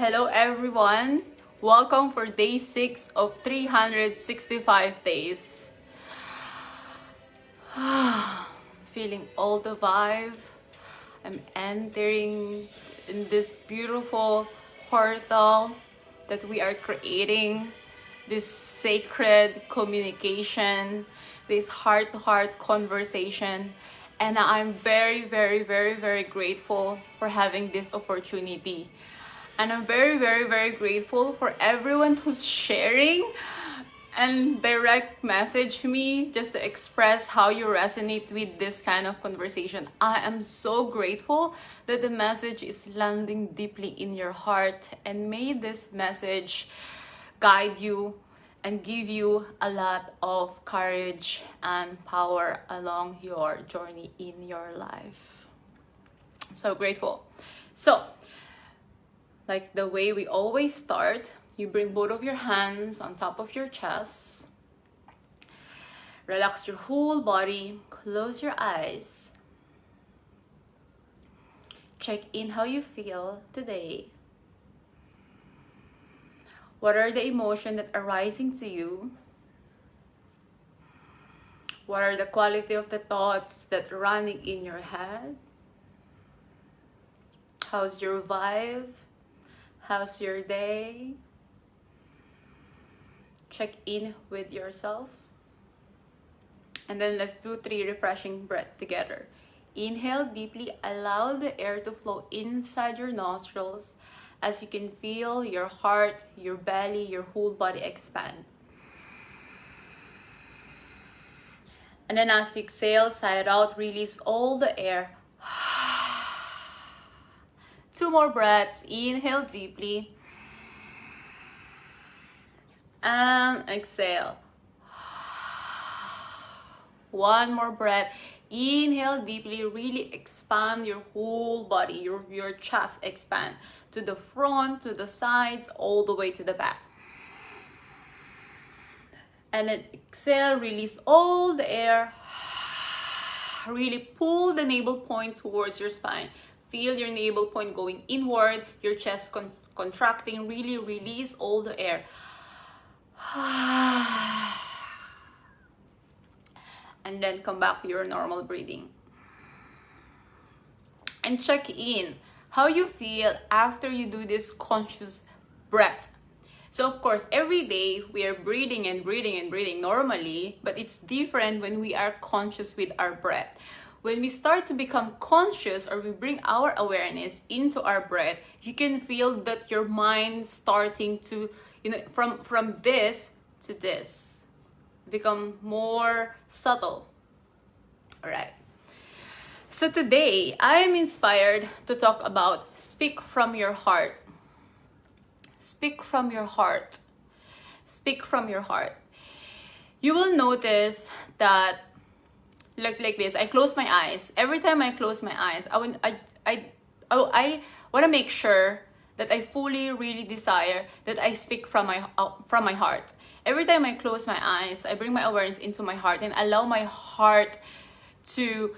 Hello everyone. Welcome for day 6 of 365 days. Feeling all the vibe. I'm entering in this beautiful portal that we are creating, this sacred communication, this heart-to-heart conversation. And I'm very, very, very, very grateful for having this opportunity. And I'm very, very, very grateful for everyone who's sharing and direct message me just to express how you resonate with this kind of conversation. I am so grateful that the message is landing deeply in your heart, and may this message guide you and give you a lot of courage and power along your journey in your life. So grateful. So, like the way we always start, you bring both of your hands on top of your chest. Relax your whole body. Close your eyes. Check in how you feel today. What are the emotions that are rising to you? What are the quality of the thoughts that are running in your head? How's your vibe? How's your day? Check in with yourself. And then let's do 3 refreshing breaths together. Inhale deeply, allow the air to flow inside your nostrils as you can feel your heart, your belly, your whole body expand. And then as you exhale, sigh it out, release all the air. 2 more breaths. Inhale deeply. And exhale. 1 more breath. Inhale deeply. Really expand your whole body. Your chest expand to the front, to the sides, all the way to the back. And then exhale. Release all the air. Really pull the navel point towards your spine. Feel your navel point going inward, your chest contracting. Really release all the air. And then come back to your normal breathing. And check in how you feel after you do this conscious breath. So of course, every day we are breathing and breathing and breathing normally, but it's different when we are conscious with our breath. When we start to become conscious, or we bring our awareness into our breath, you can feel that your mind starting to, from this to this, become more subtle. All right. So today, I am inspired to talk about speak from your heart. Speak from your heart. Speak from your heart. You will notice that like this, I close my eyes. Every time I close my eyes, I want to make sure that I fully really desire that I speak from my heart. Every time I close my eyes, I bring my awareness into my heart and allow my heart to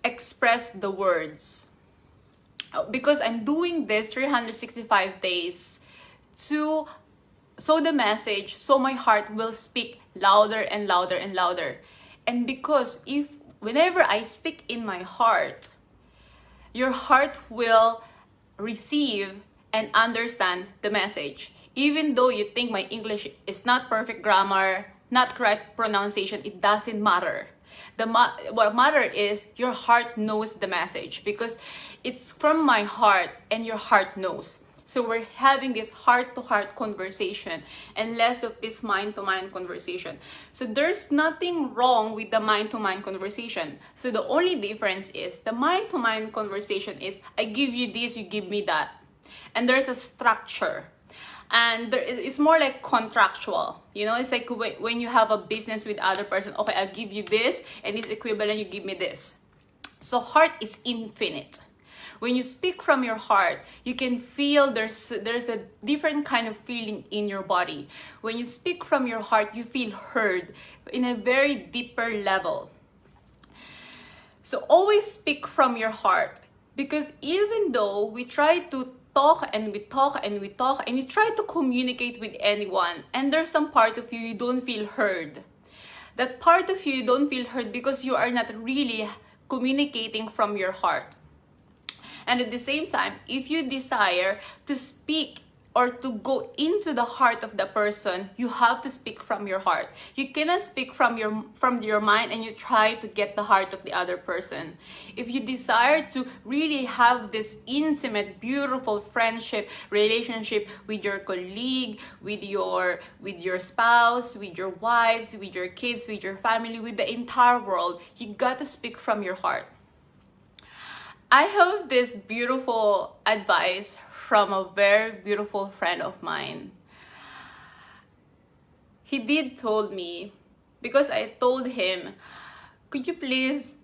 express the words. Because I'm doing this 365 days to sow the message, so my heart will speak louder and louder and louder. And because whenever I speak in my heart, your heart will receive and understand the message. Even though you think my English is not perfect grammar, not correct pronunciation, it doesn't matter. What matters is your heart knows the message, because it's from my heart and your heart knows. So we're having this heart-to-heart conversation and less of this mind-to-mind conversation. So there's nothing wrong with the mind-to-mind conversation. So the only difference is the mind-to-mind conversation is I give you this, you give me that. And there's a structure. And it's more like contractual. It's like when you have a business with other person. Okay, I'll give you this, and this equivalent, you give me this. So heart is infinite. When you speak from your heart, you can feel there's a different kind of feeling in your body. When you speak from your heart, you feel heard in a very deeper level. So always speak from your heart, because even though we try to talk and we talk and we talk and you try to communicate with anyone, and there's some part of you don't feel heard. That part of you don't feel heard because you are not really communicating from your heart. And at the same time, if you desire to speak or to go into the heart of the person, you have to speak from your heart. You cannot speak from your mind and you try to get the heart of the other person. If you desire to really have this intimate, beautiful friendship, relationship with your colleague, with your spouse, with your wives, with your kids, with your family, with the entire world, you got to speak from your heart. I have this beautiful advice from a very beautiful friend of mine. He did told me, because I told him, could you please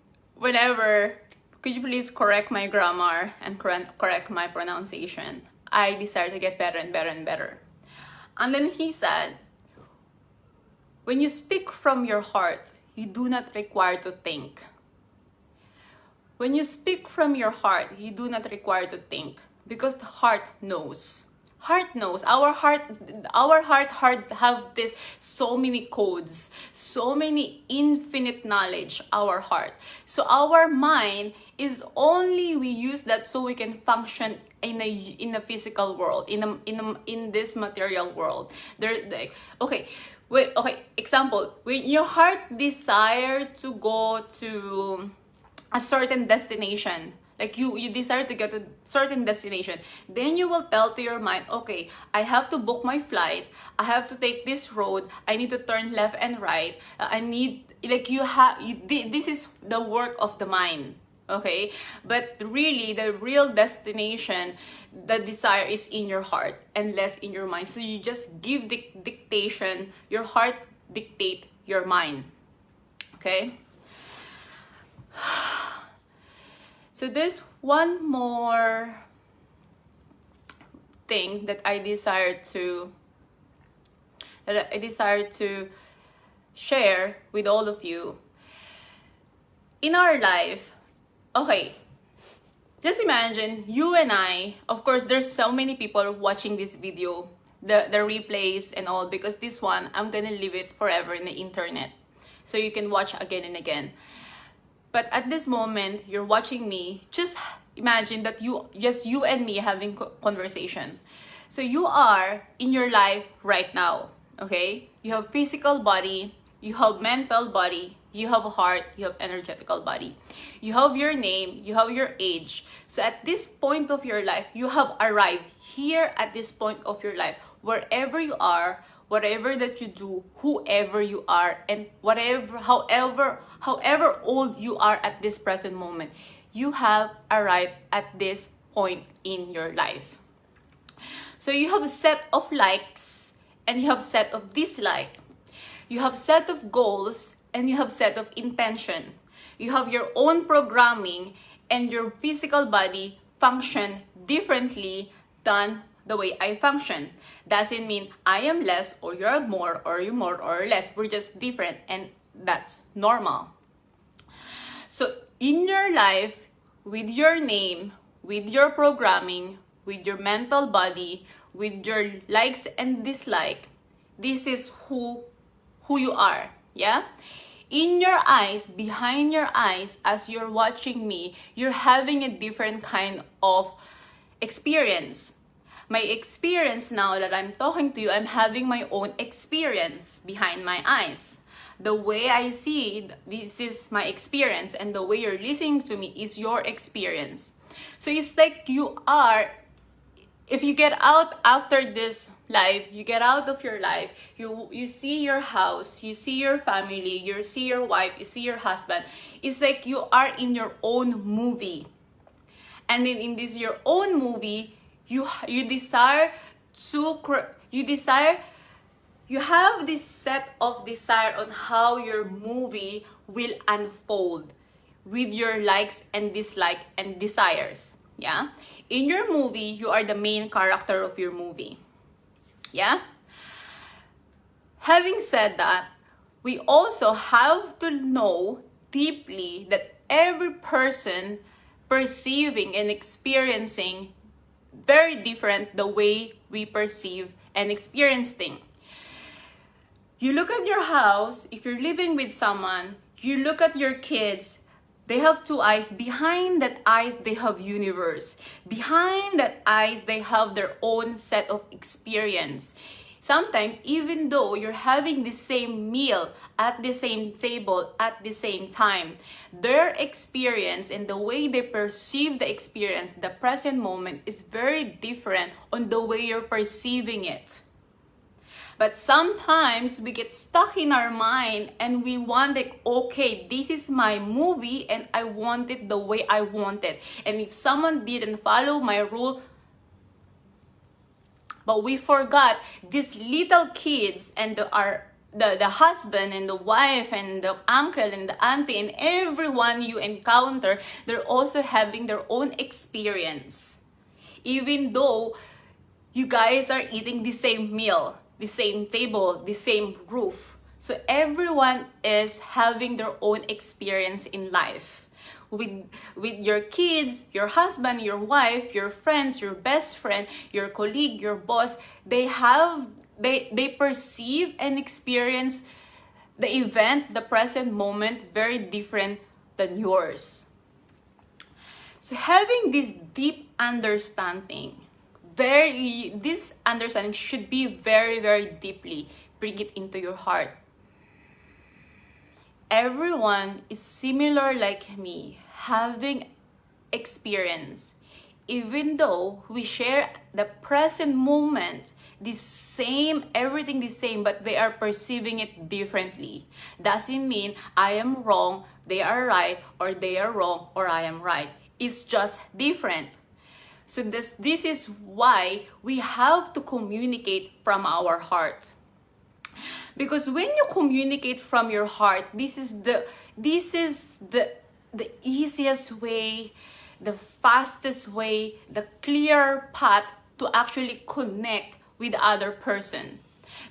correct my grammar and correct my pronunciation? I desire to get better and better and better. And then he said, when you speak from your heart, you do not require to think. When you speak from your heart, you do not require to think. Because the heart knows. Heart knows. Our heart have this so many codes, so many infinite knowledge, our heart. So our mind is only, we use that so we can function in a physical world, in this material world. Example, when your heart desire to go to a certain destination, like you desire to get to a certain destination, then you will tell to your mind, okay, I have to book my flight, I have to take this road, I need to turn left and right, this is the work of the mind, okay? But really, the real destination, the desire is in your heart and less in your mind. So you just give the dictation, your heart dictate your mind, okay? So there's one more thing that I desire to share with all of you. In our life, okay, just imagine you and I, of course there's so many people watching this video, the replays and all, because this one, I'm gonna leave it forever in the internet. So you can watch again and again. But at this moment, you're watching me, just imagine that you and me having conversation. So you are in your life right now, okay? You have physical body, you have mental body, you have heart, you have energetical body. You have your name, you have your age. So at this point of your life, you have arrived here at this point of your life, wherever you are, whatever that you do, whoever you are, and however old you are at this present moment, you have arrived at this point in your life. So you have a set of likes and you have set of dislike. You have set of goals and you have set of intention. You have your own programming, and your physical body function differently than the way I function. Doesn't mean I am less or you're more or you're more or less. We're just different, and that's normal. So in your life, with your name, with your programming, with your mental body, with your likes and dislike, this is who you are, yeah? In your eyes, behind your eyes, as you're watching me, you're having a different kind of experience. My experience now that I'm talking to you, I'm having my own experience behind my eyes. The way I see it, this is my experience, and the way you're listening to me is your experience. So it's like you are, if you get out after this life, you get out of your life, you see your house, you see your family, you see your wife, you see your husband. It's like you are in your own movie. And then in this your own movie, you have this set of desire on how your movie will unfold with your likes and dislike and desires. Yeah? In your movie, you are the main character of your movie. Yeah? Having said that, we also have to know deeply that every person perceiving and experiencing very different the way we perceive and experience things. You look at your house, if you're living with someone, you look at your kids, they have two eyes. Behind that eyes, they have universe. Behind that eyes, they have their own set of experience. Sometimes, even though you're having the same meal at the same table at the same time, their experience and the way they perceive the experience, the present moment, is very different on the way you're perceiving it. But sometimes we get stuck in our mind and we want like, okay, this is my movie and I want it the way I want it. And if someone didn't follow my rule, but we forgot these little kids and the husband and the wife and the uncle and the auntie and everyone you encounter, they're also having their own experience. Even though you guys are eating the same meal, the same table, the same roof. So everyone is having their own experience in life. With your kids, your husband, your wife, your friends, your best friend, your colleague, your boss, they perceive and experience the event, the present moment, very different than yours. So having this deep understanding, this understanding should be very, very deeply, bring it into your heart. Everyone is similar like me, having experience. Even though we share the present moment, the same, everything the same, but they are perceiving it differently. Doesn't mean I am wrong, they are right, or they are wrong, or I am right. It's just different. So this is why we have to communicate from our heart. Because when you communicate from your heart, this is the easiest way, the fastest way, the clear path to actually connect with the other person.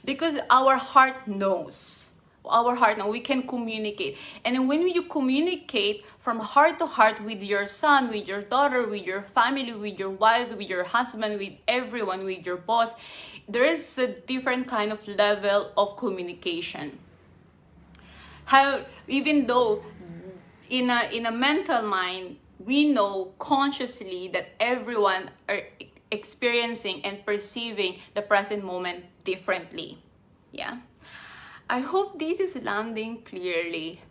Because our heart knows. We can communicate. And when you communicate from heart to heart with your son, with your daughter, with your family, with your wife, with your husband, with everyone, with your boss, there is a different kind of level of communication. Even though in a mental mind, we know consciously that everyone are experiencing and perceiving the present moment differently. Yeah. I hope this is landing clearly.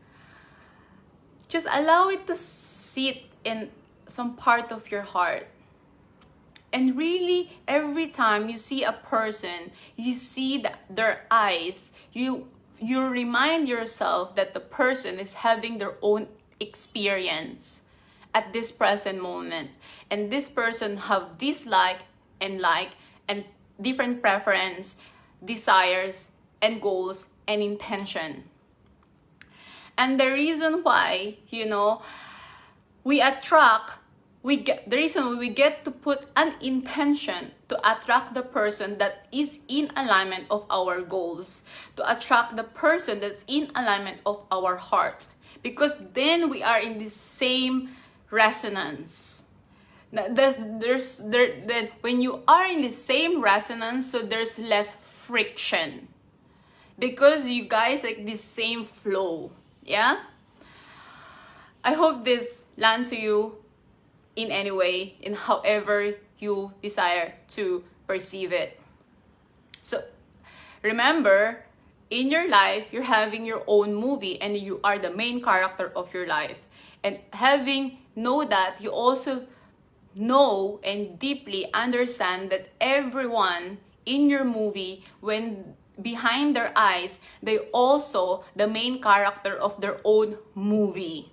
Just allow it to sit in some part of your heart. And really, every time you see a person, you see their eyes, you remind yourself that the person is having their own experience at this present moment. And this person have dislike and different preference, desires, and goals, and intention. And the reason why, we get to put an intention to attract the person that is in alignment of our goals, to attract the person that's in alignment of our heart, because then we are in the same resonance. Then when you are in the same resonance, so there's less friction, because you guys like the same flow. Yeah, I hope this lands to you in any way, in however you desire to perceive it. So remember, in your life, you're having your own movie and you are the main character of your life. And know that, you also know and deeply understand that everyone in your movie, when behind their eyes, they also the main character of their own movie.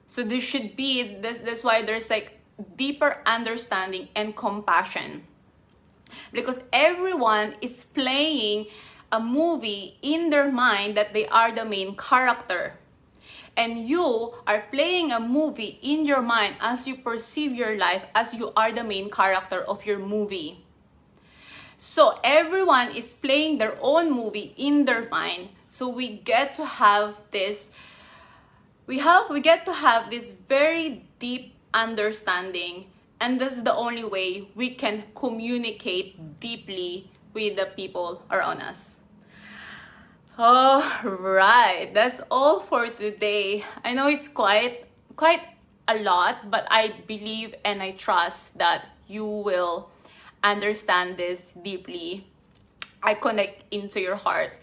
So there should be that's why there's like deeper understanding and compassion, because everyone is playing a movie in their mind that they are the main character, and you are playing a movie in your mind as you perceive your life as you are the main character of your movie. So everyone is playing their own movie in their mind. So we get to have this very deep understanding And that's the only way we can communicate deeply with the people around us. All right, that's all for today. I know it's quite a lot, but I believe and I trust that you will understand this deeply. I connect into your heart.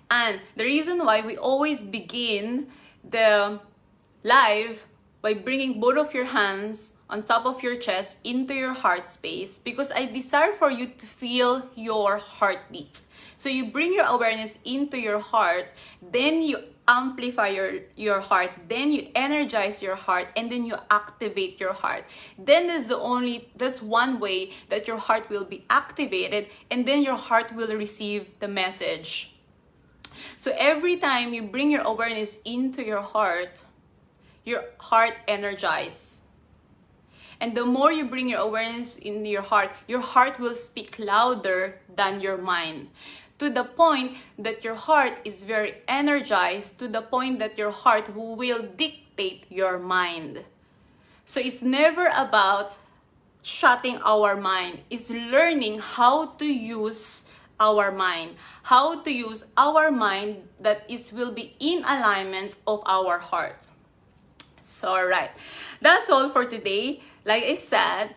And the reason why we always begin the live by bringing both of your hands on top of your chest into your heart space, because I desire for you to feel your heartbeat. So you bring your awareness into your heart, then you amplify your heart, then you energize your heart, and then you activate your heart. Then there's one way that your heart will be activated, and then your heart will receive the message. So every time you bring your awareness into your heart energizes. And the more you bring your awareness into your heart will speak louder than your mind. To the point that your heart is very energized, to the point that your heart will dictate your mind. So it's never about shutting our mind. It's learning how to use our mind. How to use our mind that will be in alignment of our heart. So, alright. That's all for today. Like I said,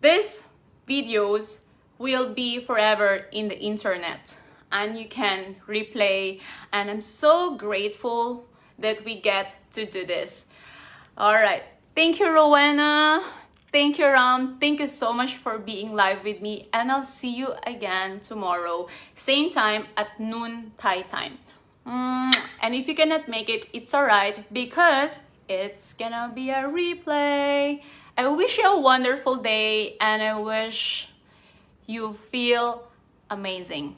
these videos will be forever in the internet and you can replay, and I'm so grateful that we get to do this. All right, thank you, Rowena. Thank you, Ram. Thank you so much for being live with me, and I'll see you again tomorrow, same time at noon Thai time. And if you cannot make it, it's alright, because it's gonna be a replay. I wish you a wonderful day, and I wish you feel amazing,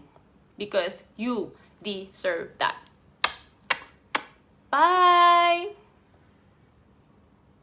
because you deserve that. Bye!